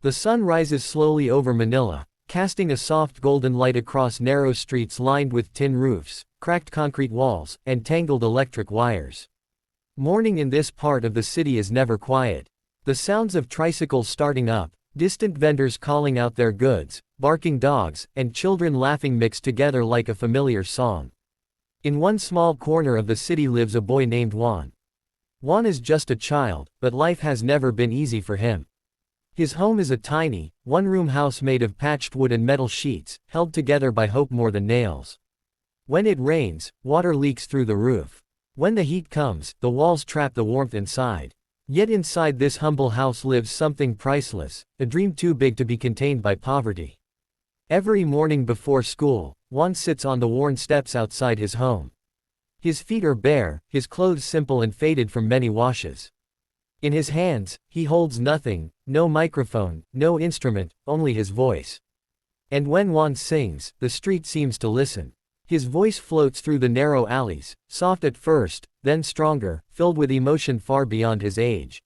The sun rises slowly over Manila, casting a soft golden light across narrow streets lined with tin roofs, cracked concrete walls, and tangled electric wires. Morning in this part of the city is never quiet. The sounds of tricycles starting up, distant vendors calling out their goods, barking dogs, and children laughing mix together like a familiar song. In one small corner of the city lives a boy named Juan. Juan is just a child, but life has never been easy for him. His home is a tiny, one-room house made of patched wood and metal sheets, held together by hope more than nails. When it rains, water leaks through the roof. When the heat comes, the walls trap the warmth inside. Yet inside this humble house lives something priceless, a dream too big to be contained by poverty. Every morning before school, Juan sits on the worn steps outside his home. His feet are bare, his clothes simple and faded from many washes. In his hands, he holds nothing, no microphone, no instrument, only his voice. And when Juan sings, the street seems to listen. His voice floats through the narrow alleys, soft at first, then stronger, filled with emotion far beyond his age.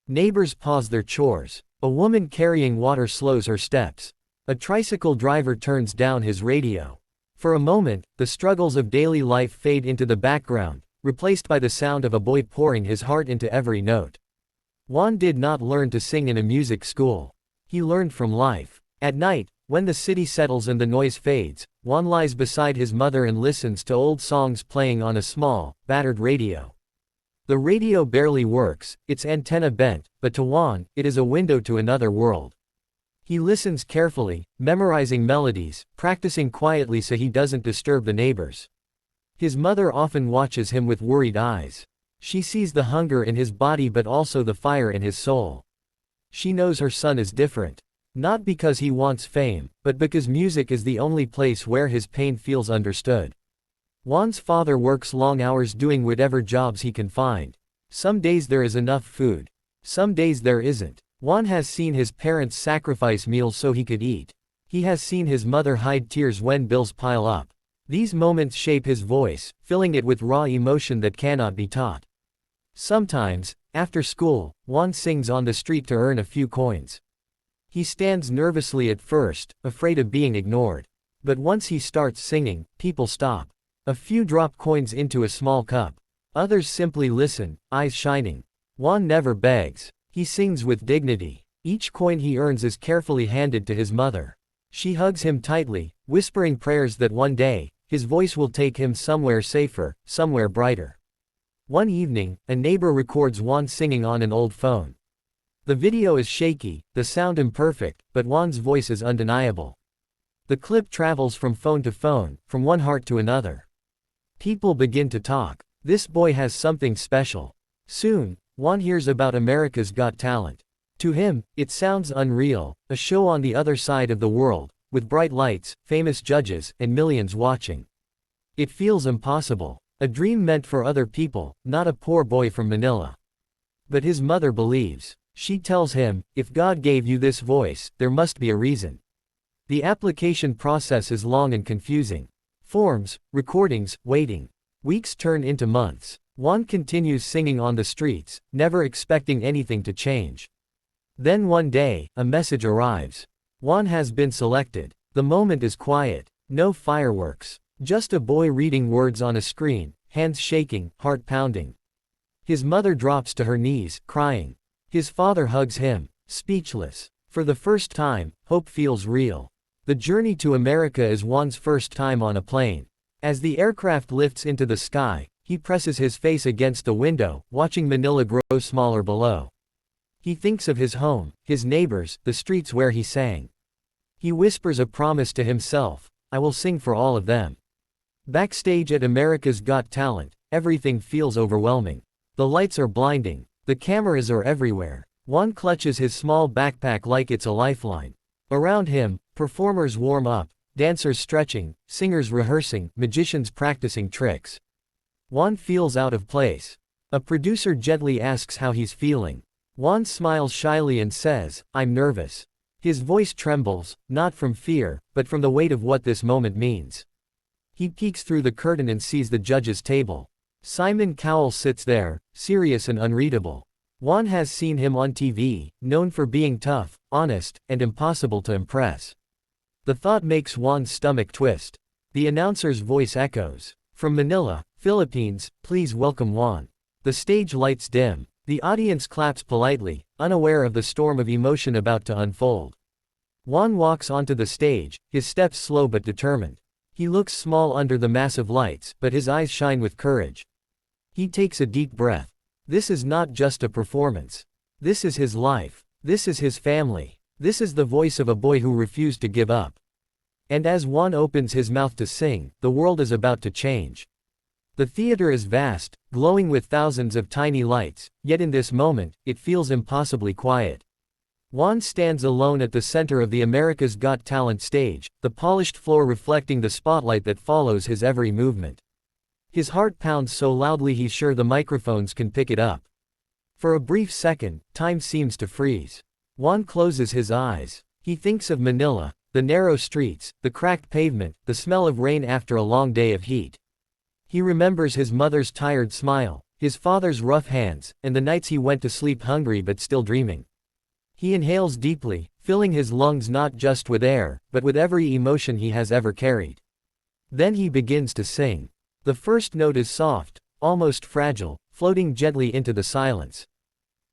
Neighbors pause their chores. A woman carrying water slows her steps. A tricycle driver turns down his radio. For a moment, the struggles of daily life fade into the background, replaced by the sound of a boy pouring his heart into every note. Juan did not learn to sing in a music school. He learned from life. At night, when the city settles and the noise fades, Juan lies beside his mother and listens to old songs playing on a small, battered radio. The radio barely works, its antenna bent, but to Juan, it is a window to another world. He listens carefully, memorizing melodies, practicing quietly so he doesn't disturb the neighbors. His mother often watches him with worried eyes. She sees the hunger in his body but also the fire in his soul. She knows her son is different. Not because he wants fame, but because music is the only place where his pain feels understood. Juan's father works long hours doing whatever jobs he can find. Some days there is enough food. Some days there isn't. Juan has seen his parents sacrifice meals so he could eat. He has seen his mother hide tears when bills pile up. These moments shape his voice, filling it with raw emotion that cannot be taught. Sometimes, after school, Juan sings on the street to earn a few coins. He stands nervously at first, afraid of being ignored. But once he starts singing, people stop. A few drop coins into a small cup. Others simply listen, eyes shining. Juan never begs. He sings with dignity. Each coin he earns is carefully handed to his mother. She hugs him tightly, whispering prayers that one day, his voice will take him somewhere safer, somewhere brighter. One evening, a neighbor records Juan singing on an old phone. The video is shaky, the sound imperfect, but Juan's voice is undeniable. The clip travels from phone to phone, from one heart to another. People begin to talk. This boy has something special. Soon, Juan hears about America's Got Talent. To him, it sounds unreal, a show on the other side of the world, with bright lights, famous judges, and millions watching. It feels impossible. A dream meant for other people, not a poor boy from Manila. But his mother believes. She tells him, if God gave you this voice, there must be a reason. The application process is long and confusing. Forms, recordings, waiting. Weeks turn into months. Juan continues singing on the streets, never expecting anything to change. Then one day, a message arrives. Juan has been selected. The moment is quiet. No fireworks. Just a boy reading words on a screen, hands shaking, heart pounding. His mother drops to her knees, crying. His father hugs him, speechless. For the first time, hope feels real. The journey to America is Juan's first time on a plane. As the aircraft lifts into the sky, he presses his face against the window, watching Manila grow smaller below. He thinks of his home, his neighbors, the streets where he sang. He whispers a promise to himself, I will sing for all of them. Backstage at America's Got Talent, everything feels overwhelming. The lights are blinding. The cameras are everywhere. Juan clutches his small backpack like it's a lifeline. Around him, performers warm up, dancers stretching, singers rehearsing, magicians practicing tricks. Juan feels out of place. A producer gently asks how he's feeling. Juan smiles shyly and says, I'm nervous. His voice trembles, not from fear, but from the weight of what this moment means. He peeks through the curtain and sees the judge's table. Simon Cowell sits there, serious and unreadable. Juan has seen him on TV, known for being tough, honest, and impossible to impress. The thought makes Juan's stomach twist. The announcer's voice echoes. From Manila, Philippines, please welcome Juan. The stage lights dim. The audience claps politely, unaware of the storm of emotion about to unfold. Juan walks onto the stage, his steps slow but determined. He looks small under the massive lights, but his eyes shine with courage. He takes a deep breath. This is not just a performance. This is his life. This is his family. This is the voice of a boy who refused to give up. And as Juan opens his mouth to sing, the world is about to change. The theater is vast, glowing with thousands of tiny lights, yet in this moment, it feels impossibly quiet. Juan stands alone at the center of the America's Got Talent stage, the polished floor reflecting the spotlight that follows his every movement. His heart pounds so loudly he's sure the microphones can pick it up. For a brief second, time seems to freeze. Juan closes his eyes. He thinks of Manila, the narrow streets, the cracked pavement, the smell of rain after a long day of heat. He remembers his mother's tired smile, his father's rough hands, and the nights he went to sleep hungry but still dreaming. He inhales deeply, filling his lungs not just with air, but with every emotion he has ever carried. Then he begins to sing. The first note is soft, almost fragile, floating gently into the silence.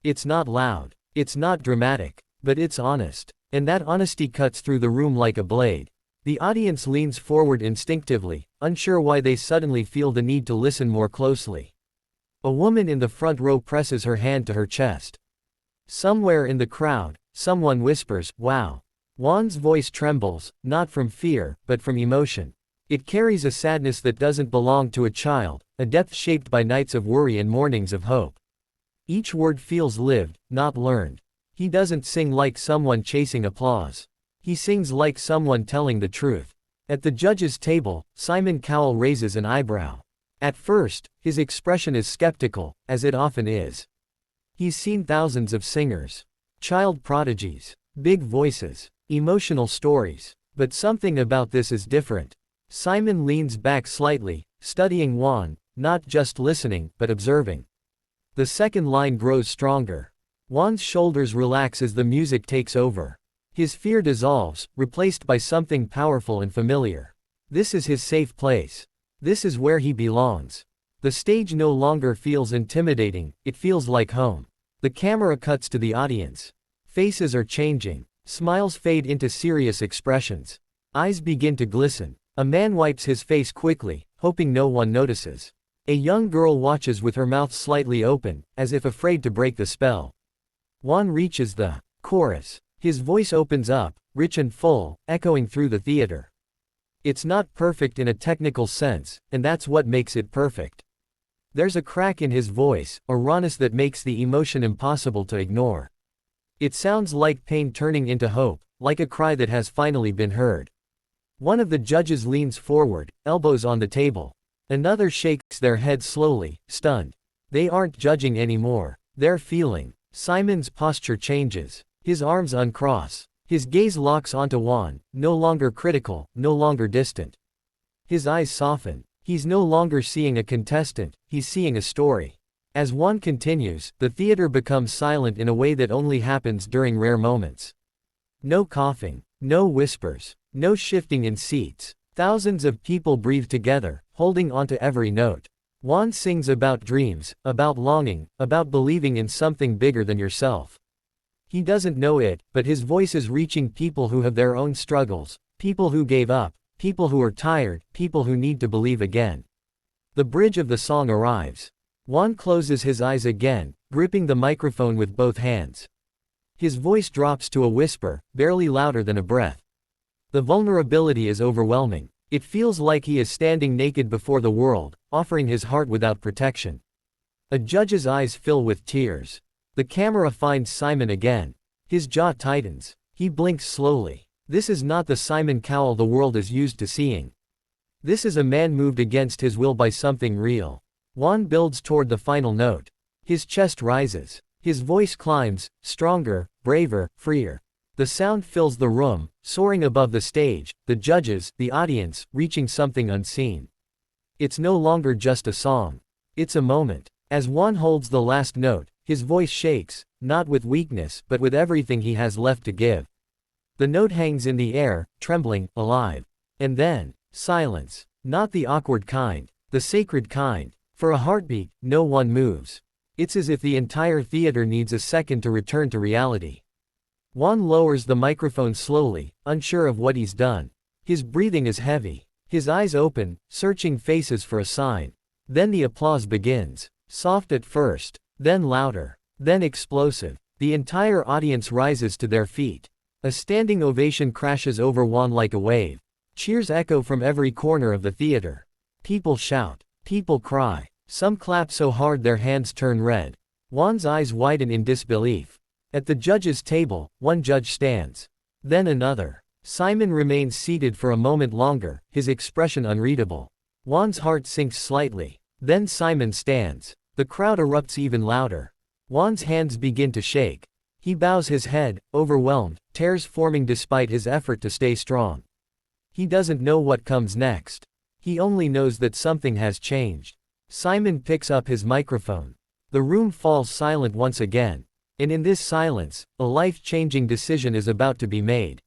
It's not loud, it's not dramatic, but it's honest, and that honesty cuts through the room like a blade. The audience leans forward instinctively, unsure why they suddenly feel the need to listen more closely. A woman in the front row presses her hand to her chest. Somewhere in the crowd, someone whispers, "Wow." Juan's voice trembles, not from fear, but from emotion. It carries a sadness that doesn't belong to a child, a depth shaped by nights of worry and mornings of hope. Each word feels lived, not learned. He doesn't sing like someone chasing applause. He sings like someone telling the truth. At the judges' table, Simon Cowell raises an eyebrow. At first, his expression is skeptical, as it often is. He's seen thousands of singers, child prodigies, big voices, emotional stories. But something about this is different. Simon leans back slightly, studying Juan, not just listening, but observing. The second line grows stronger. Juan's shoulders relax as the music takes over. His fear dissolves, replaced by something powerful and familiar. This is his safe place. This is where he belongs. The stage no longer feels intimidating, it feels like home. The camera cuts to the audience. Faces are changing. Smiles fade into serious expressions. Eyes begin to glisten. A man wipes his face quickly, hoping no one notices. A young girl watches with her mouth slightly open, as if afraid to break the spell. Juan reaches the chorus. His voice opens up, rich and full, echoing through the theater. It's not perfect in a technical sense, and that's what makes it perfect. There's a crack in his voice, a rawness that makes the emotion impossible to ignore. It sounds like pain turning into hope, like a cry that has finally been heard. One of the judges leans forward, elbows on the table. Another shakes their head slowly, stunned. They aren't judging anymore. They're feeling. Simon's posture changes. His arms uncross. His gaze locks onto Juan, no longer critical, no longer distant. His eyes soften. He's no longer seeing a contestant, he's seeing a story. As Juan continues, the theater becomes silent in a way that only happens during rare moments. No coughing. No whispers. No shifting in seats. Thousands of people breathe together, holding onto every note. Juan sings about dreams, about longing, about believing in something bigger than yourself. He doesn't know it, but his voice is reaching people who have their own struggles, people who gave up, people who are tired, people who need to believe again. The bridge of the song arrives. Juan closes his eyes again, gripping the microphone with both hands. His voice drops to a whisper, barely louder than a breath. The vulnerability is overwhelming. It feels like he is standing naked before the world, offering his heart without protection. A judge's eyes fill with tears. The camera finds Simon again. His jaw tightens. He blinks slowly. This is not the Simon Cowell the world is used to seeing. This is a man moved against his will by something real. Juan builds toward the final note. His chest rises. His voice climbs, stronger, braver, freer. The sound fills the room, soaring above the stage, the judges, the audience, reaching something unseen. It's no longer just a song. It's a moment. As Juan holds the last note, His voice shakes, not with weakness but with everything he has left to give. The note hangs in the air, trembling, alive. And then, silence. Not the awkward kind, the sacred kind. For a heartbeat, no one moves. It's as if the entire theater needs a second to return to reality. Juan lowers the microphone slowly, unsure of what he's done. His breathing is heavy. His eyes open, searching faces for a sign. Then the applause begins. Soft at first, then louder, then explosive. The entire audience rises to their feet. A standing ovation crashes over Juan like a wave. Cheers echo from every corner of the theater. People shout. People cry. Some clap so hard their hands turn red. Juan's eyes widen in disbelief. At the judges' table, one judge stands. Then another. Simon remains seated for a moment longer, his expression unreadable. Juan's heart sinks slightly. Then Simon stands. The crowd erupts even louder. Juan's hands begin to shake. He bows his head, overwhelmed, tears forming despite his effort to stay strong. He doesn't know what comes next. He only knows that something has changed. Simon picks up his microphone. The room falls silent once again. And in this silence, a life-changing decision is about to be made.